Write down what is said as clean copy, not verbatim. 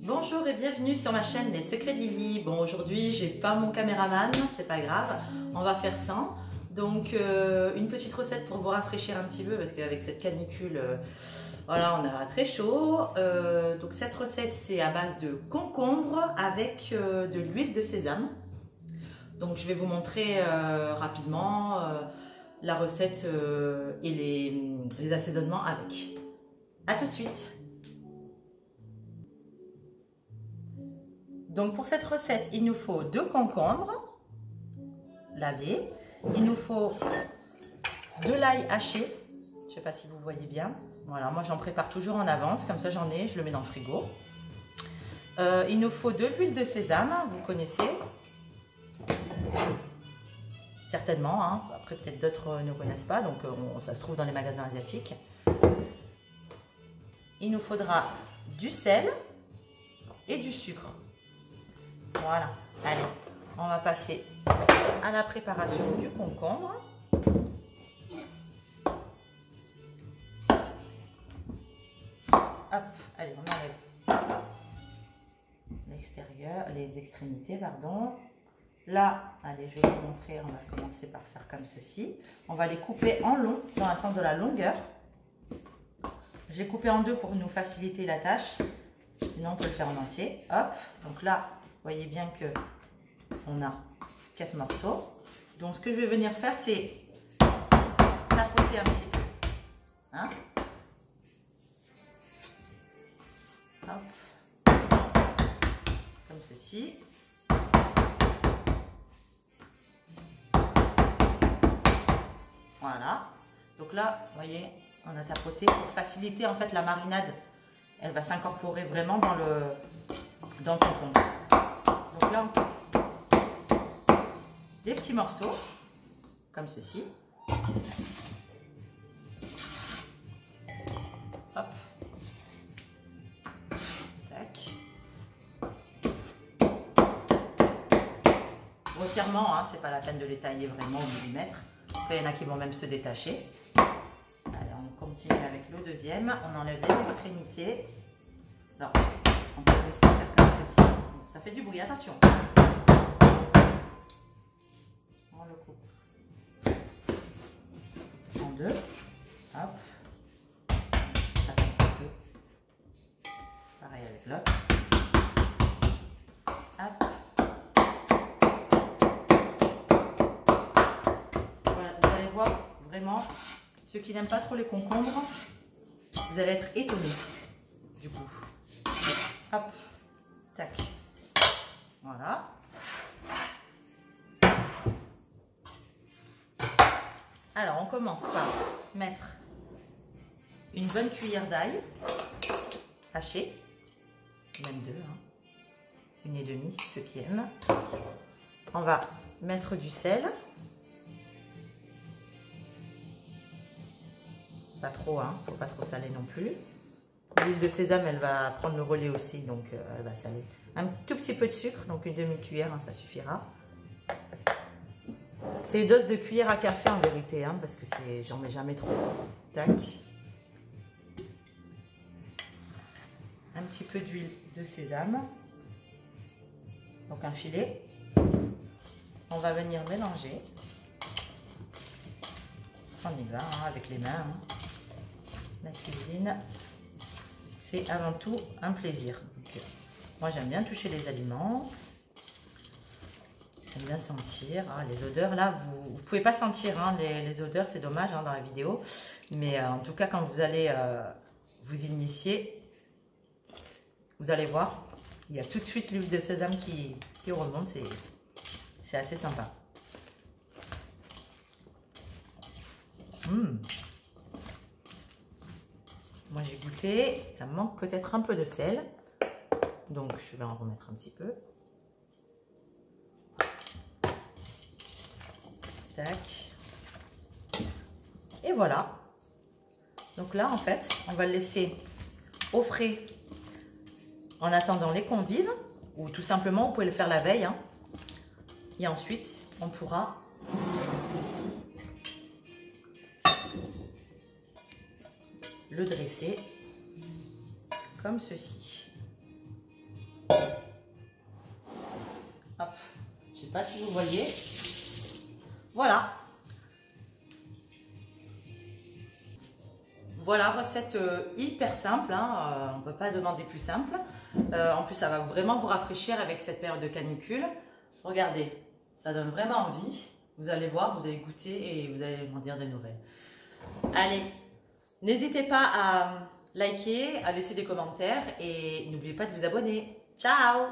Bonjour et bienvenue sur ma chaîne Les Secrets de Lily. Bon, aujourd'hui j'ai pas mon caméraman, c'est pas grave, on va faire sans. Donc une petite recette pour vous rafraîchir un petit peu parce qu'avec cette canicule, voilà, on a très chaud. Donc cette recette c'est à base de concombre avec de l'huile de sésame. Donc je vais vous montrer rapidement la recette et les assaisonnements avec. A tout de suite. Donc pour cette recette, il nous faut 2 concombres lavés. Il nous faut de l'ail haché. Je ne sais pas si vous voyez bien. Voilà, moi j'en prépare toujours en avance, comme ça j'en ai, je le mets dans le frigo. Il nous faut de l'huile de sésame, vous connaissez certainement, hein. Après peut-être d'autres ne connaissent pas, donc ça se trouve dans les magasins asiatiques. Il nous faudra du sel et du sucre. Voilà, allez, on va passer à la préparation du concombre. Hop, allez, on enlève l'extérieur, les extrémités, pardon. Là, allez, je vais vous montrer, on va commencer par faire comme ceci. On va les couper en long, dans le sens de la longueur. J'ai coupé en 2 pour nous faciliter la tâche, sinon on peut le faire en entier. Hop, donc là, vous voyez bien que on a 4 morceaux. Donc ce que je vais venir faire, c'est tapoter un petit peu. Hein? Hop. Comme ceci. Voilà. Donc là, vous voyez, on a tapoté pour faciliter en fait la marinade. Elle va s'incorporer vraiment dans le concombre. Donc là, on coupe des petits morceaux, comme ceci. Hop. Tac. Grossièrement, hein, c'est pas la peine de les tailler vraiment au millimètre. Après, il y en a qui vont même se détacher. Allez, on continue avec le deuxième. On enlève les extrémités. Alors, on peut aussi faire comme ceci. Ça fait du bruit, attention. On le coupe en 2. Hop. Un petit peu. Pareil avec l'autre. Hop. Voilà, vous allez voir vraiment, ceux qui n'aiment pas trop les concombres, vous allez être étonnés du coup. Hop, tac. Voilà. Alors, on commence par mettre une bonne cuillère d'ail haché, même 2, hein. 1,5 ceux qui aiment. On va mettre du sel. Pas trop, hein, faut pas trop saler non plus. L'huile de sésame, elle va prendre le relais aussi, donc elle va saler. Un tout petit peu de sucre, donc une demi-cuillère, hein, ça suffira. C'est une dose de cuillère à café en vérité, hein, parce que j'en mets jamais trop. Tac. Un petit peu d'huile de sésame. Donc un filet. On va venir mélanger. On y va, hein, avec les mains. Hein. La cuisine, c'est avant tout un plaisir. Donc, moi, j'aime bien toucher les aliments. J'aime bien sentir. Ah, les odeurs, là, vous ne pouvez pas sentir hein, les odeurs, c'est dommage hein, dans la vidéo. Mais en tout cas, quand vous allez vous initier, vous allez voir, il y a tout de suite l'huile de sésame qui remonte. C'est assez sympa. Moi j'ai goûté, ça me manque peut-être un peu de sel, donc je vais en remettre un petit peu. Tac. Et voilà. Donc là en fait, on va le laisser au frais en attendant les convives, ou tout simplement vous pouvez le faire la veille. Hein. Et ensuite, on pourra le dresser comme ceci. Hop, je sais pas si vous voyez. Voilà. Voilà, recette hyper simple, hein, on ne peut pas demander plus simple. En plus, ça va vraiment vous rafraîchir avec cette période de canicule. Regardez, ça donne vraiment envie. Vous allez voir, vous allez goûter et vous allez m'en dire des nouvelles. Allez, n'hésitez pas à liker, à laisser des commentaires et n'oubliez pas de vous abonner. Ciao!